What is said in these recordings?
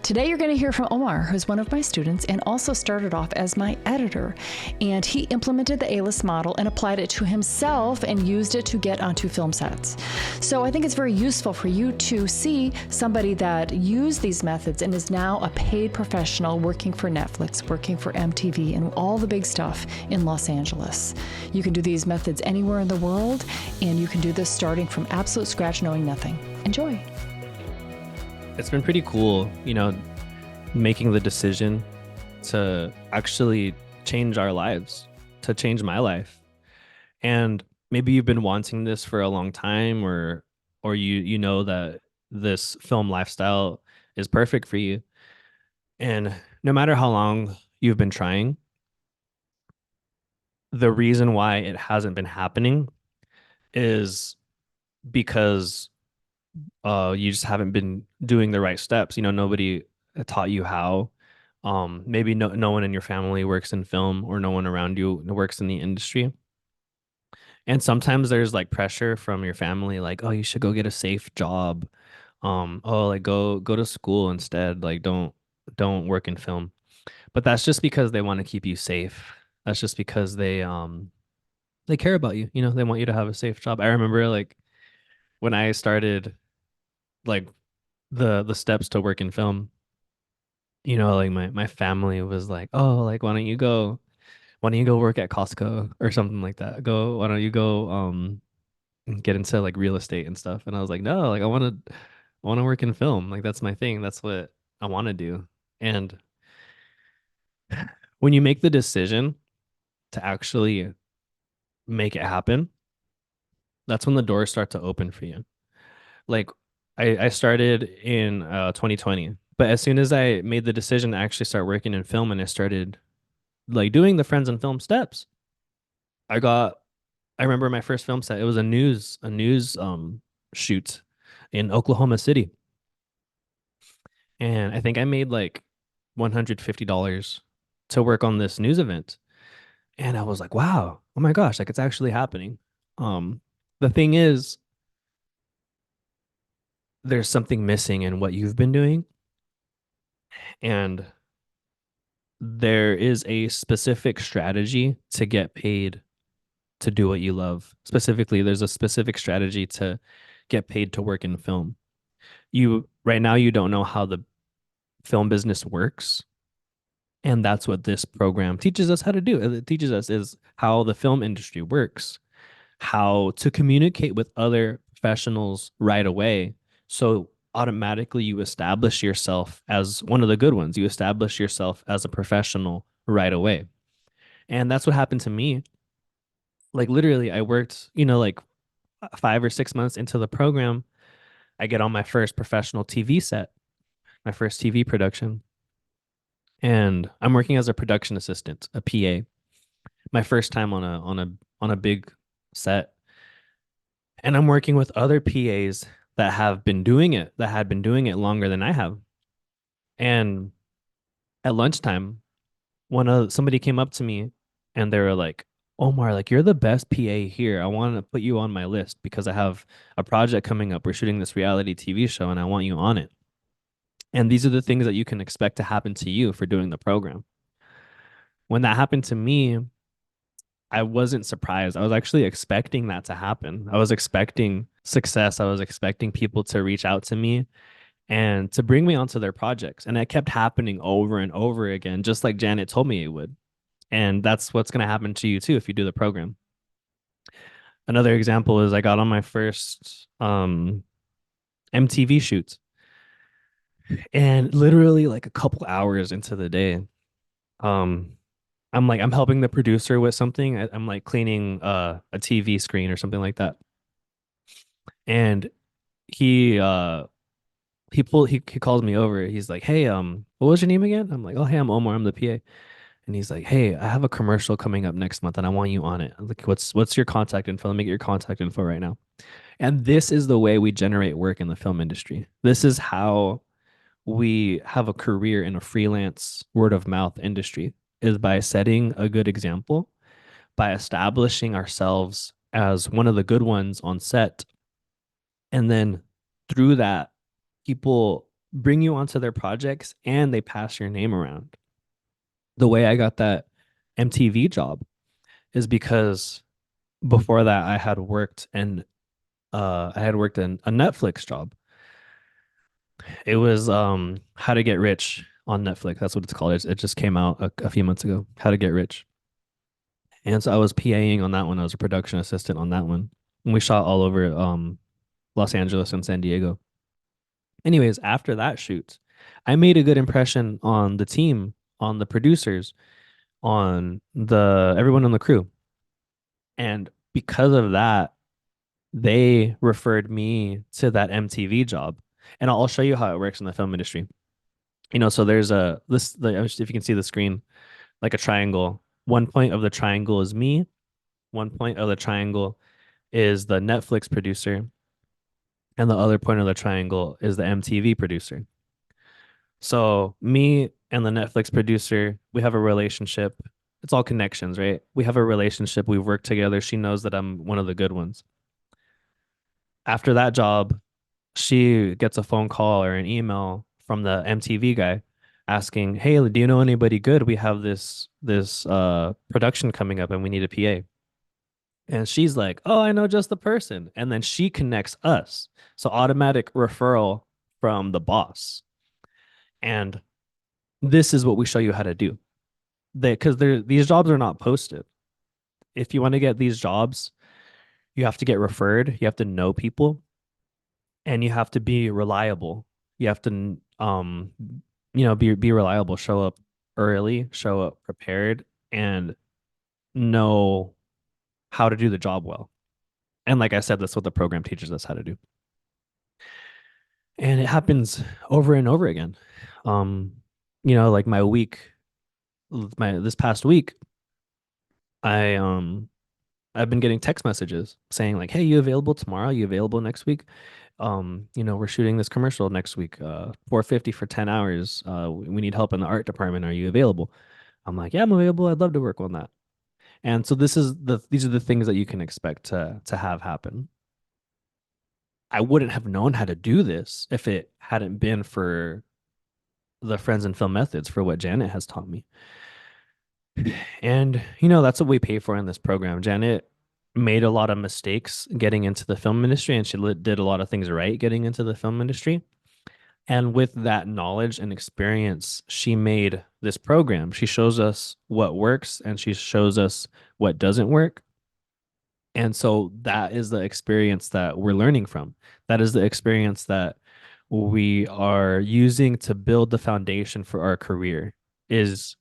Today, you're going to hear from Omar, who's one of my students and also started off as my editor. And he implemented the A-list model and applied it to himself and used it to get onto film sets. So I think it's very useful for you to see somebody that used these methods and is now a paid professional working for Netflix, working for MTV, and all the big stuff in Los Angeles. You can do these methods anywhere in the world, and you can do this starting from absolute scratch, knowing nothing. Enjoy. It's been pretty cool, making the decision to actually change our lives, to change my life. And maybe you've been wanting this for a long time, or you know that this film lifestyle is perfect for you. And no matter how long you've been trying, the reason why it hasn't been happening is because you just haven't been doing the right steps. Nobody taught you how. Maybe no one in your family works in film, or no one around you works in the industry. And sometimes there's like pressure from your family, like, oh, you should go get a safe job. Oh, like go to school instead. Like don't work in film. But that's just because they want to keep you safe. That's just because they care about you. They want you to have a safe job. I remember like when I started like the steps to work in film, like my family was like, oh, like why don't you go work at Costco or something like that? Why don't you go get into like real estate and stuff? And I was like, no, like I want to work in film. Like that's my thing. That's what I want to do. And when you make the decision to actually make it happen, that's when the doors start to open for you. Like I started in 2020, but as soon as I made the decision to actually start working in film and I started like doing the friends and film steps, I got I remember my first film set. It was a news shoot in Oklahoma City. And I think I made like $150 to work on this news event. And I was like, wow, oh my gosh, like it's actually happening. The thing is, there's something missing in what you've been doing. And there is a specific strategy to get paid to do what you love. Specifically, there's a specific strategy to get paid to work in film. You right now you don't know how the film business works, and that's what this program teaches us how to do. It teaches us is how the film industry works, how to communicate with other professionals right away. So automatically you establish yourself as one of the good ones. You establish yourself as a professional right away. And that's what happened to me. Like literally I worked, like 5 or 6 months into the program, I get on my first professional TV set, my first TV production. And I'm working as a production assistant, a PA. My first time on a big set. And I'm working with other PAs that had been doing it longer than I have. And at lunchtime, somebody came up to me and they were like, Omar, like you're the best PA here. I want to put you on my list because I have a project coming up. We're shooting this reality TV show and I want you on it. And these are the things that you can expect to happen to you for doing the program. When that happened to me, I wasn't surprised. I was actually expecting that to happen. I was expecting success. I was expecting people to reach out to me and to bring me onto their projects. And it kept happening over and over again, just like Janet told me it would. And that's what's going to happen to you too if you do the program. Another example is I got on my first MTV shoot, and literally like a couple hours into the day, um, I'm helping the producer with something. I'm like cleaning a TV screen or something like that. And he he calls me over. He's like, "Hey, what was your name again?" I'm like, "Oh, hey, I'm Omar. I'm the PA." And he's like, "Hey, I have a commercial coming up next month and I want you on it." I'm like, "What's your contact info? Let me get your contact info right now." And this is the way we generate work in the film industry. This is how we have a career in a freelance word of mouth industry, is by setting a good example, by establishing ourselves as one of the good ones on set. And then through that, people bring you onto their projects and they pass your name around. The way I got that MTV job is because before that I had worked in a Netflix job. It was How to Get Rich on Netflix. That's what it's called. It just came out a few months ago. How to Get Rich. And so I was PAing on that one. I was a production assistant on that one. And we shot all over Los Angeles and San Diego. Anyways, after that shoot, I made a good impression on the team, on the producers, on the everyone on the crew. And because of that, they referred me to that MTV job. And I'll show you how it works in the film industry. So there's if you can see the screen, like a triangle. One point of the triangle is me. One point of the triangle is the Netflix producer, and the other point of the triangle is the MTV producer. So me and the Netflix producer, we have a relationship. It's all connections, right? We have a relationship. We've worked together. She knows that I'm one of the good ones. After that job, she gets a phone call or an email from the MTV guy asking, "Hey, do you know anybody good? We have this production coming up and we need a PA." And she's like, "Oh, I know just the person." And then she connects us. So automatic referral from the boss. And this is what we show you how to do. Because these jobs are not posted. If you want to get these jobs, you have to get referred, you have to know people, and you have to be reliable. You have to be reliable, show up early, show up prepared, and know how to do the job well. And like I said, that's what the program teaches us how to do. And it happens over and over again. Um, like my this past week, I I've been getting text messages saying like, "Hey, you available tomorrow? You available next week? We're shooting this commercial next week, 450 for 10 hours. We need help in the art department. Are you available?" I'm like, "Yeah, I'm available. I'd love to work on that." And so these are the things that you can expect to have happen. I wouldn't have known how to do this if it hadn't been for the Friends and Film Methods, for what Janet has taught me. And that's what we pay for in this program. Janet made a lot of mistakes getting into the film industry, and she did a lot of things right getting into the film industry. And with that knowledge and experience, she made this program. She shows us what works and she shows us what doesn't work. And so that is the experience that we're learning from. That is the experience that we are using to build the foundation for our career. Is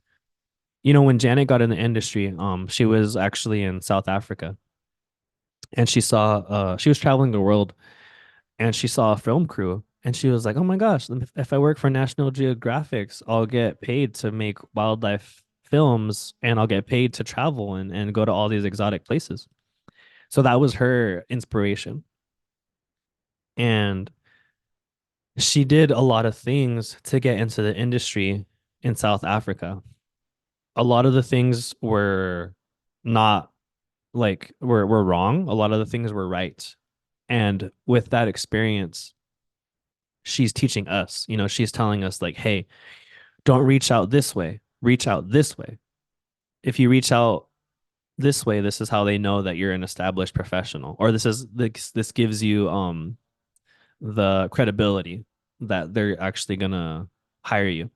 when Janet got in the industry, she was actually in South Africa, and she was traveling the world, and she saw a film crew, and she was like, "Oh my gosh, if I work for National Geographic, I'll get paid to make wildlife films, and I'll get paid to travel and go to all these exotic places." So that was her inspiration. And she did a lot of things to get into the industry in South Africa. A lot of the things were not were wrong. A lot of the things were right. And with that experience, she's teaching us, she's telling us like, "Hey, don't reach out this way. Reach out this way. If you reach out this way, this is how they know that you're an established professional, or this gives you the credibility that they're actually gonna hire you.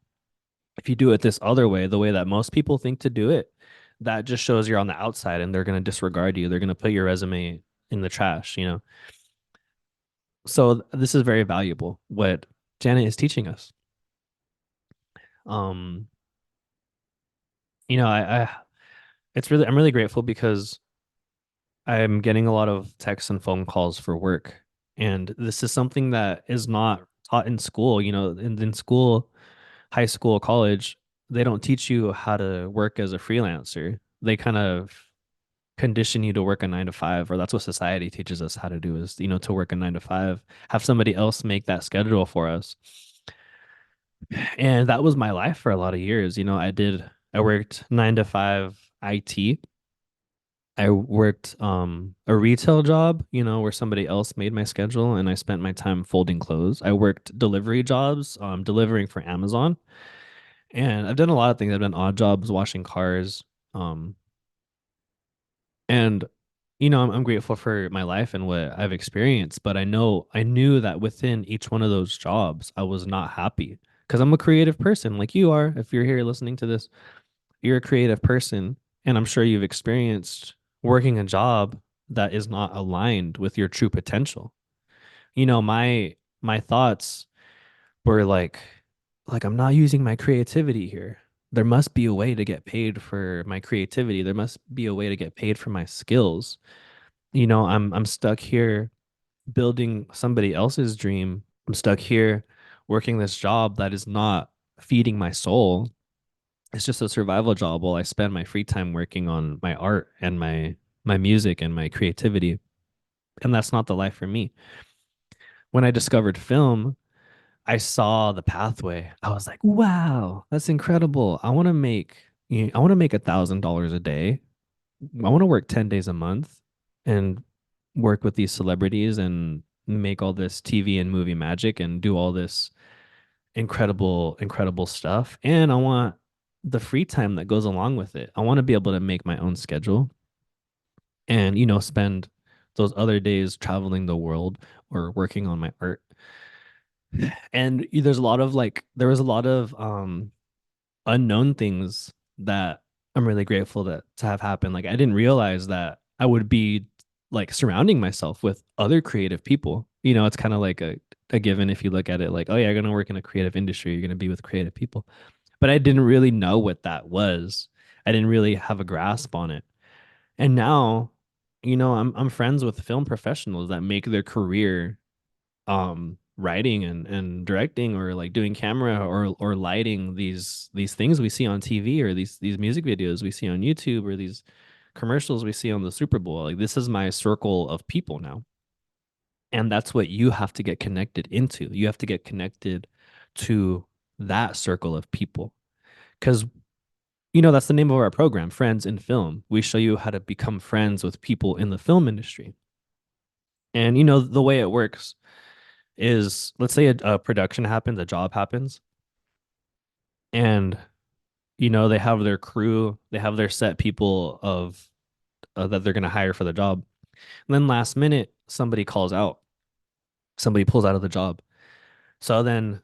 If you do it this other way, the way that most people think to do it, that just shows you're on the outside and they're gonna disregard you. They're gonna put your resume in the trash. So this is very valuable what Janet is teaching us. Um, I I'm really grateful because I'm getting a lot of texts and phone calls for work. And this is something that is not taught in school. In school, high school, college, they don't teach you how to work as a freelancer. They kind of condition you to work a 9 to 5, or that's what society teaches us how to do, is, to work a 9 to 5, have somebody else make that schedule for us. And that was my life for a lot of years. I worked 9 to 5 IT. I worked a retail job, where somebody else made my schedule and I spent my time folding clothes. I worked delivery jobs, delivering for Amazon. And I've done a lot of things. I've done odd jobs, washing cars. Um, and I'm grateful for my life and what I've experienced, but I knew that within each one of those jobs, I was not happy because I'm a creative person like you are. If you're here listening to this, you're a creative person, and I'm sure you've experienced working a job that is not aligned with your true potential. My thoughts were like I'm not using my creativity here. There must be a way to get paid for my creativity. There must be a way to get paid for my skills. I'm stuck here building somebody else's dream. I'm stuck here working this job that is not feeding my soul. It's just a survival job while I spend my free time working on my art and my music and my creativity. And that's not the life for me. When I discovered film, I saw the pathway. I was like, wow, that's incredible. I want to make $1,000 a day. I want to work 10 days a month and work with these celebrities and make all this TV and movie magic and do all this incredible stuff. And I want the free time that goes along with it. I want to be able to make my own schedule and, spend those other days traveling the world or working on my art. And there was a lot of unknown things that I'm really grateful to have happen. Like I didn't realize that I would be like surrounding myself with other creative people. It's kind of like a given if you look at it like, oh yeah, you're gonna work in a creative industry, you're gonna be with creative people. But I didn't really know what that was. I didn't really have a grasp on it. And now, I'm friends with film professionals that make their career writing and directing or like doing camera or lighting these things we see on TV or these music videos we see on YouTube or these commercials we see on the Super Bowl. Like this is my circle of people now. And that's what you have to get connected into. You have to get connected to that circle of people. Because that's the name of our program, Friends in Film. We show you how to become friends with people in the film industry. And the way it works is let's say a production happens, a job happens, and they have their crew, they have their set people of that they're going to hire for the job. And then last minute, somebody calls out, somebody pulls out of the job. So then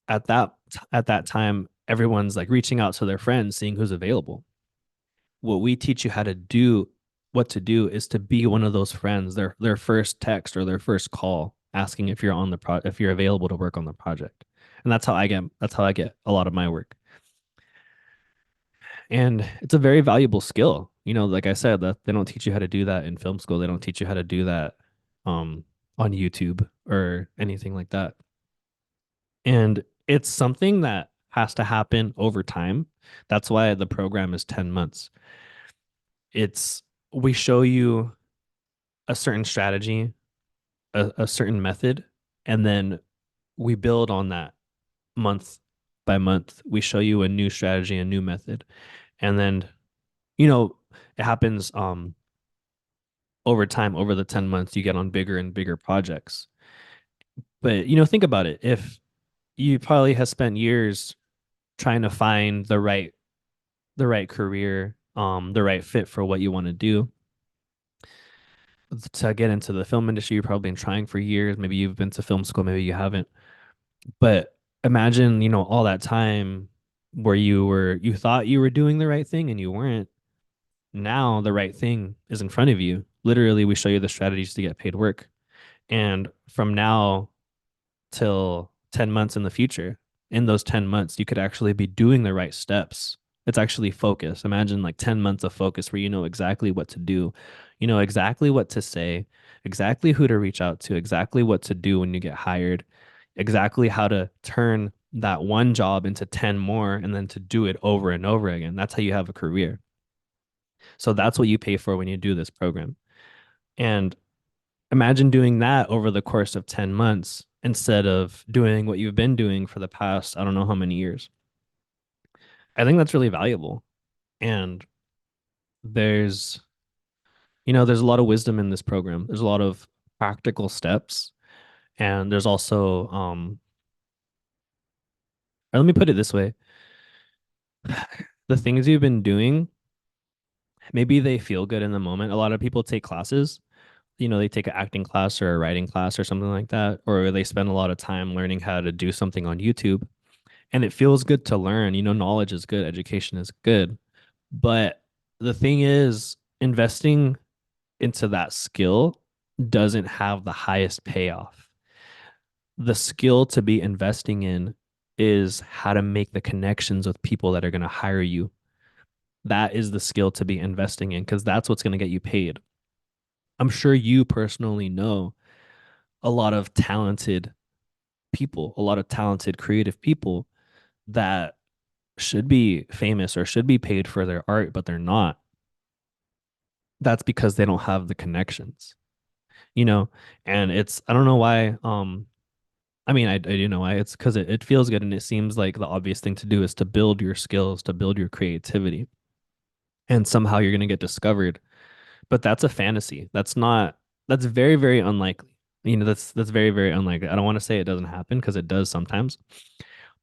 at that time, everyone's like reaching out to their friends, seeing who's available. What we teach you how to do, what to do, is to be one of those friends. Their first text or their first call, asking if you're on if you're available to work on the project. And that's how I get a lot of my work. And it's a very valuable skill. Like I said, that they don't teach you how to do that in film school. They don't teach you how to do that um, on YouTube or anything like that. And it's something that has to happen over time. That's why the program is 10 months. It's we show you a certain strategy, a certain method, and then we build on that month by month. We show you a new strategy, a new method. And then, you know, it happens over time, over the 10 months, you get on bigger and bigger projects. But, think about it. If you probably have spent years trying to find the right career, the right fit for what you want to do to get into the film industry, you've probably been trying for years. Maybe you've been to film school, maybe you haven't. But imagine, all that time where you thought you were doing the right thing and you weren't. Now the right thing is in front of you. Literally, we show you the strategies to get paid work. And from now till 10 months in the future, in those 10 months, you could actually be doing the right steps. It's actually focus. Imagine like 10 months of focus where you know exactly what to do, exactly what to say, exactly who to reach out to, exactly what to do when you get hired, exactly how to turn that one job into 10 more and then to do it over and over again. That's how you have a career. So that's what you pay for when you do this program. And imagine doing that over the course of 10 months instead of doing what you've been doing for the past, I don't know how many years. I think that's really valuable. And there's there's a lot of wisdom in this program. There's a lot of practical steps, and there's also or let me put it this way. The things you've been doing, maybe they feel good in the moment. A lot of people take classes, they take an acting class or a writing class or something like that, or they spend a lot of time learning how to do something on YouTube. And it feels good to learn. Knowledge is good, education is good. But the thing is, investing into that skill doesn't have the highest payoff. The skill to be investing in is how to make the connections with people that are going to hire you. That is the skill to be investing in because that's what's going to get you paid. I'm sure you personally know a lot of talented people, a lot of talented creative people that should be famous or should be paid for their art, but they're not. That's because they don't have the connections, you know? And I don't know why. I mean, I do know why. It's because it feels good and it seems like the obvious thing to do is to build your skills, to build your creativity. And somehow you're going to get discovered. But that's a fantasy. That's very, very unlikely. That's very, very unlikely. I don't want to say it doesn't happen because it does sometimes,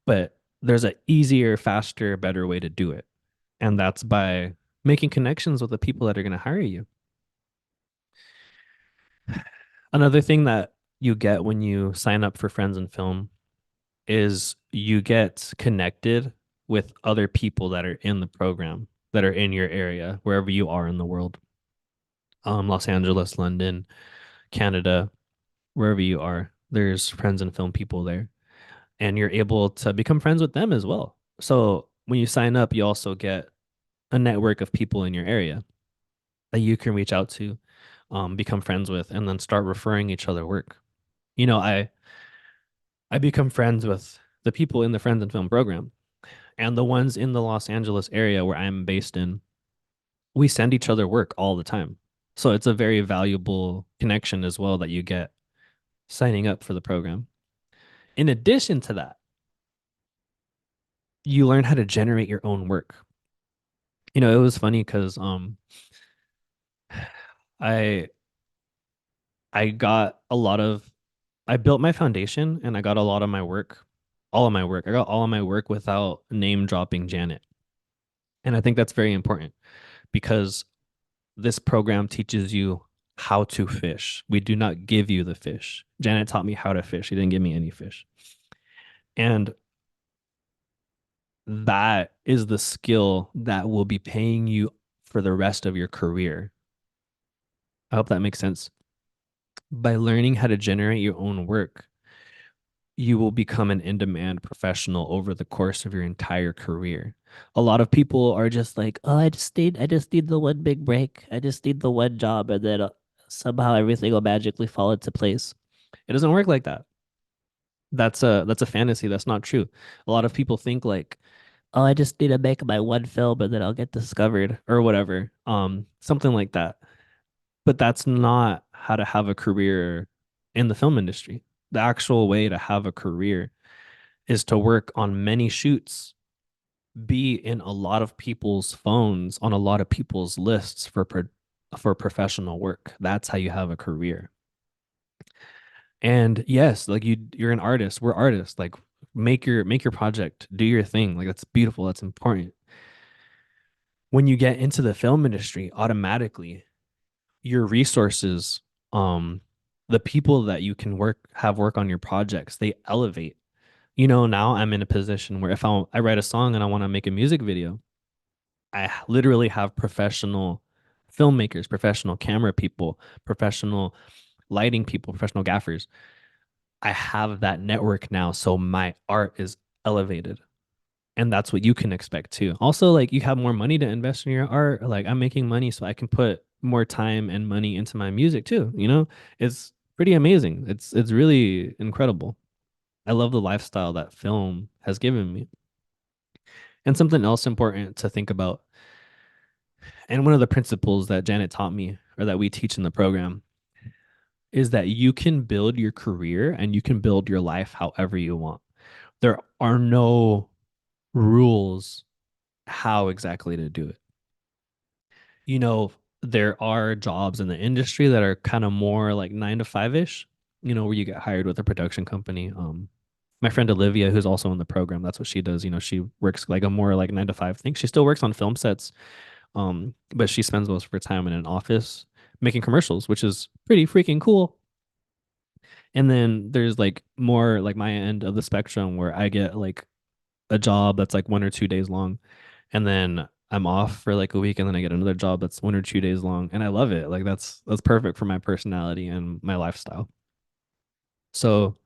but there's an easier, faster, better way to do it. And that's by making connections with the people that are going to hire you. Another thing that you get when you sign up for Friends in Film is you get connected with other people that are in the program, that are in your area, wherever you are in the world. Los Angeles, London, Canada, wherever you are, there's Friends in Film people there. And you're able to become friends with them as well. So when you sign up, you also get a network of people in your area that you can reach out to, become friends with, and then start referring each other work. You know, I become friends with the people in the Friends and Film program and the ones in the Los Angeles area where I'm based in. We send each other work all the time. So it's a very valuable connection as well that you get signing up for the program. In addition to that, you learn how to generate your own work. It was funny because I I got a lot of I built my foundation and I got a lot of my work, all of my work. I got all of my work without name dropping Janet. And I think that's very important because this program teaches you how to fish. We do not give you the fish. Janet taught me how to fish. She didn't give me any fish. And that is the skill that will be paying you for the rest of your career. I hope that makes sense. By learning how to generate your own work, you will become an in-demand professional over the course of your entire career. A lot of people are just like, "Oh, I just need the one big break. I just need the one job and then somehow everything will magically fall into place." It doesn't work like that. That's a fantasy. That's not true. A lot of people think like, "Oh, I just need to make my one film and then I'll get discovered or whatever." Something like that. But that's not how to have a career in the film industry. The actual way to have a career is to work on many shoots, be in a lot of people's phones, on a lot of people's lists for professional work. That's how you have a career. And yes, like you're an artist. We're artists. Like make your project, do your thing. Like that's beautiful. That's important. When you get into the film industry, automatically your resources, the people that you can work on your projects, they elevate. Now I'm in a position where if I write a song and I want to make a music video, I literally have professional filmmakers, professional camera people, professional lighting people, professional gaffers. I have that network now, so my art is elevated. And that's what you can expect too. Also, like you have more money to invest in your art. Like I'm making money so I can put more time and money into my music too. It's pretty amazing. It's really incredible. I love the lifestyle that film has given me. And something else important to think about, and one of the principles that Janet taught me or that we teach in the program is that you can build your career and you can build your life however you want. There are no rules how exactly to do it. you know, there are jobs in the industry that are kind of more like 9 to 5 ish, where you get hired with a production company. My friend Olivia, who's also in the program, that's what she does. She works like a more like 9 to 5 thing. She still works on film sets, but she spends most of her time in an office making commercials, which is pretty freaking cool. And then there's like more like my end of the spectrum where I get like a job that's like 1 or 2 days long, and then I'm off for like a week, and then I get another job that's 1 or 2 days long, and I love it. Like that's perfect for my personality and my lifestyle. So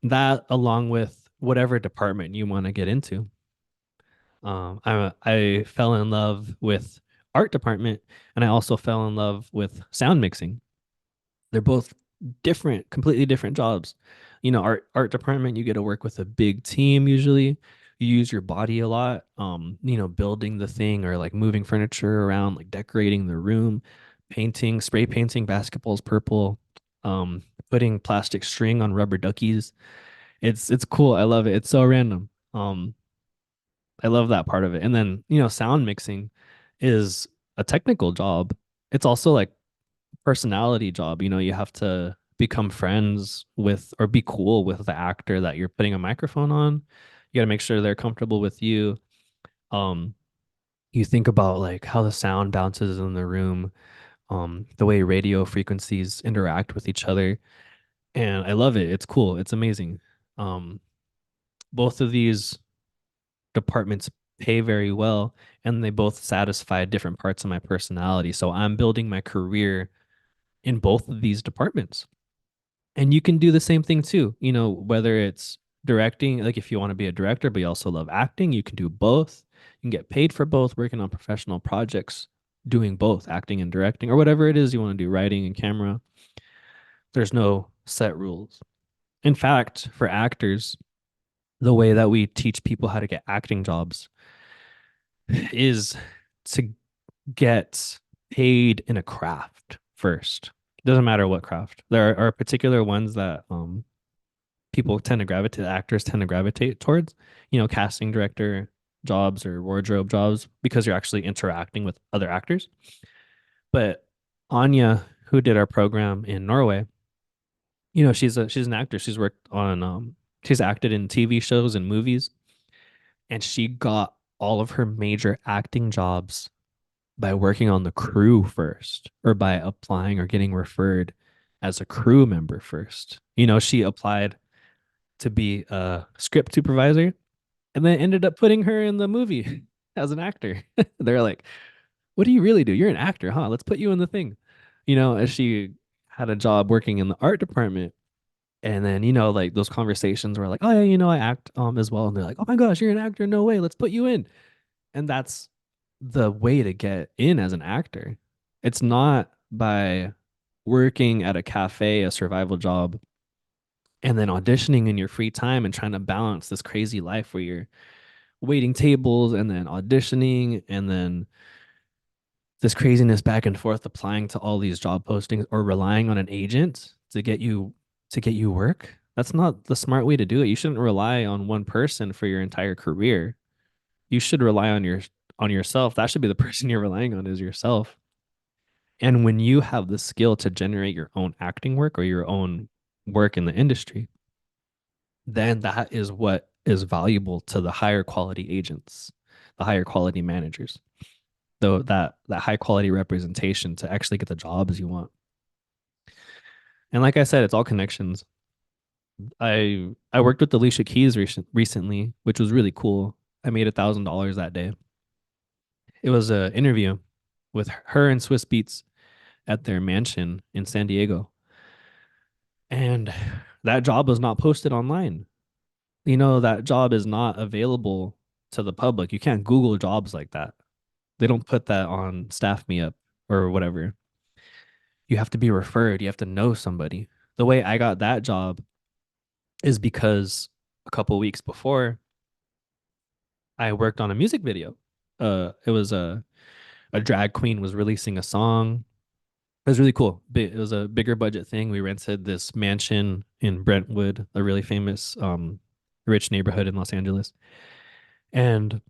that, along with whatever department you want to get into, I fell in love with art department, and I also fell in love with sound mixing. They're both different, completely different jobs. Art department, you get to work with a big team usually. You use your body a lot, building the thing or like moving furniture around, like decorating the room, painting, spray painting basketballs purple, putting plastic string on rubber duckies. It's cool. I love it. It's so random. I love that part of it. And then, sound mixing is a technical job. It's also like personality job. You have to become friends with or be cool with the actor that you're putting a microphone on. You got to make sure they're comfortable with you. Um, you think about like how the sound bounces in the room, the way radio frequencies interact with each other. And I love it. It's cool. It's amazing. Um, both of these departments pay very well, and they both satisfy different parts of my personality. So I'm building my career in both of these departments. And you can do the same thing too, whether it's directing, like if you want to be a director but you also love acting, you can do both. You can get paid for both, working on professional projects, doing both acting and directing, or whatever it is you want to do, writing and camera. There's no set rules. In fact, for actors, the way that we teach people how to get acting jobs is to get paid in a craft first. Doesn't matter what craft. There are particular ones that people tend to gravitate, actors tend to gravitate towards, casting director jobs or wardrobe jobs, because you're actually interacting with other actors. But Anya, who did our program in Norway, she's an actor. She's acted in TV shows and movies, and she got all of her major acting jobs by working on the crew first, or by applying or getting referred as a crew member first. She applied to be a script supervisor, and then ended up putting her in the movie as an actor. They're like, "What do you really do? You're an actor, huh? Let's put you in the thing." As she had a job working in the art department, and then like those conversations were like, "Oh yeah, I act as well," and they're like, "Oh my gosh, you're an actor? No way, let's put you in." And that's the way to get in as an actor. It's not by working at a cafe, a survival job, and then auditioning in your free time and trying to balance this crazy life where you're waiting tables and then auditioning and then this craziness back and forth, applying to all these job postings or relying on an agent to get you work. That's not the smart way to do it. You shouldn't rely on one person for your entire career. You should rely on yourself. That should be the person you're relying on, is yourself. And when you have the skill to generate your own acting work or your own work in the industry, then that is what is valuable to the higher quality agents, the higher quality managers, though that high quality representation to actually get the jobs you want. And like I said, it's all connections. I worked with Alicia Keys recently, which was really cool. I made $1,000 that day. It was an interview with her and Swiss Beats at their mansion in San Diego, and that job was not posted online. That job is not available to the public. You can't Google jobs like that. They don't put that on Staff Me Up or whatever. You have to be referred. You have to know somebody. The way I got that job is because a couple weeks before, I worked on a music video. It was a drag queen was releasing a song. It was really cool. It was a bigger budget thing. We rented this mansion in Brentwood, a really famous rich neighborhood in Los Angeles. And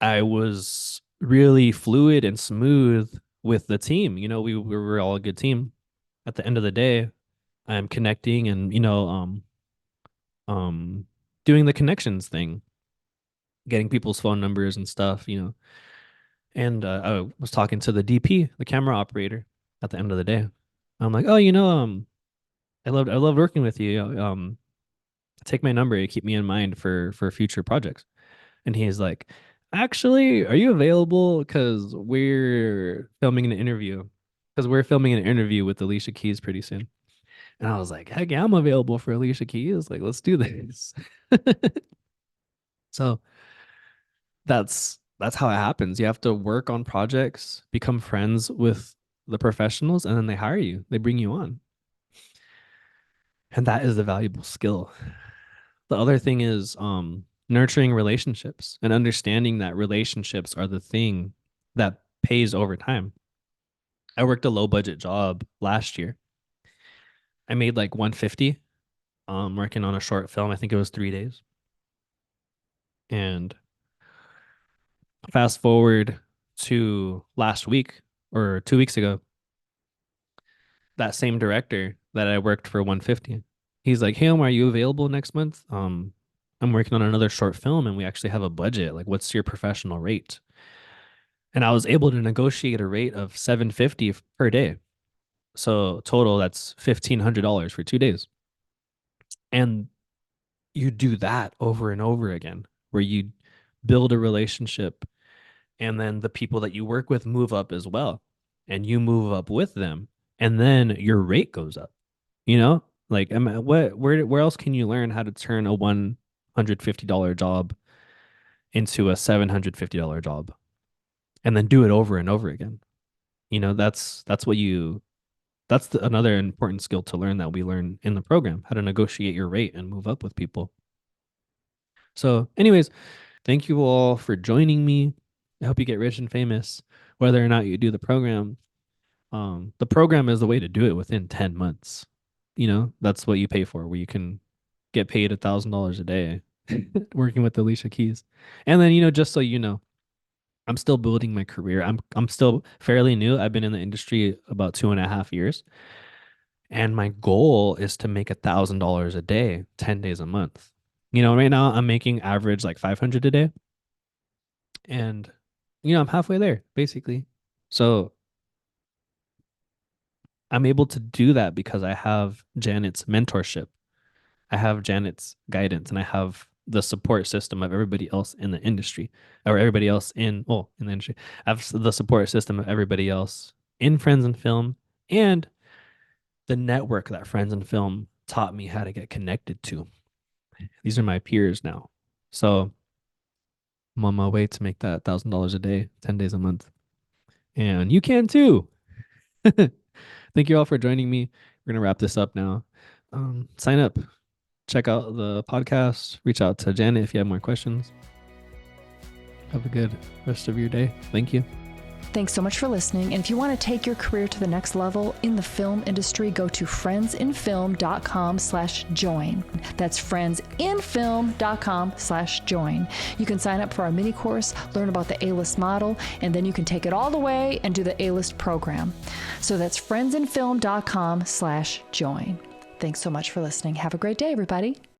I was really fluid and smooth with the team. We were all a good team. At the end of the day, I'm connecting and um doing the connections thing, getting people's phone numbers and stuff. And I was talking to the DP, the camera operator, at the end of the day. I'm like, oh, I loved working with you. Take my number, you keep me in mind for future projects. And he's like, actually, are you available? Because we're filming an interview. Because we're filming an interview with Alicia Keys pretty soon. And I was like, heck yeah, I'm available for Alicia Keys. Like, let's do this. So that's how it happens. You have to work on projects, become friends with the professionals, and then they hire you. They bring you on. And that is a valuable skill. The other thing is nurturing relationships and understanding that relationships are the thing that pays over time. I worked a low budget job last year. I made like 150 working on a short film. I think it was 3 days. And fast forward to last week or 2 weeks ago, that same director that I worked for 150, he's like, "Hey, Omar, are you available next month? I'm working on another short film and we actually have a budget. Like, what's your professional rate?" And I was able to negotiate a rate of 750 per day. So total, that's $1,500 for 2 days. And you do that over and over again, where you build a relationship and then the people that you work with move up as well. And you move up with them. And then your rate goes up, you know? Like, where else can you learn how to turn a $150 job into a $750 job and then do it over and over again? That's another important skill to learn that we learn in the program, how to negotiate your rate and move up with people. So, anyways, thank you all for joining me. I hope you get rich and famous, whether or not you do the program. The program is the way to do it within 10 months. That's what you pay for, where you can get paid $1,000 a day working with Alicia Keys. And then, just so you know, I'm still building my career. I'm still fairly new. I've been in the industry about 2.5 years. And my goal is to make $1,000 a day, 10 days a month. Right now I'm making average like 500 a day. And, I'm halfway there, basically. So I'm able to do that because I have Janet's mentorship. I have Janet's guidance and I have the support system of everybody else in the industry or everybody else in the industry. I have the support system of everybody else in Friends and Film and the network that Friends and Film taught me how to get connected to. These are my peers now. So I'm on my way to make that $1,000 a day, 10 days a month. And you can too. Thank you all for joining me. We're going to wrap this up now. Sign up, check out the podcast, reach out to Janet if you have more questions. Have a good rest of your day. Thank you. Thanks so much for listening. And if you want to take your career to the next level in the film industry, go to friendsinfilm.com/join. That's friendsinfilm.com/join. You can sign up for our mini course, learn about the A-list model, and then you can take it all the way and do the A-list program. So that's friendsinfilm.com/join. Thanks so much for listening. Have a great day, everybody.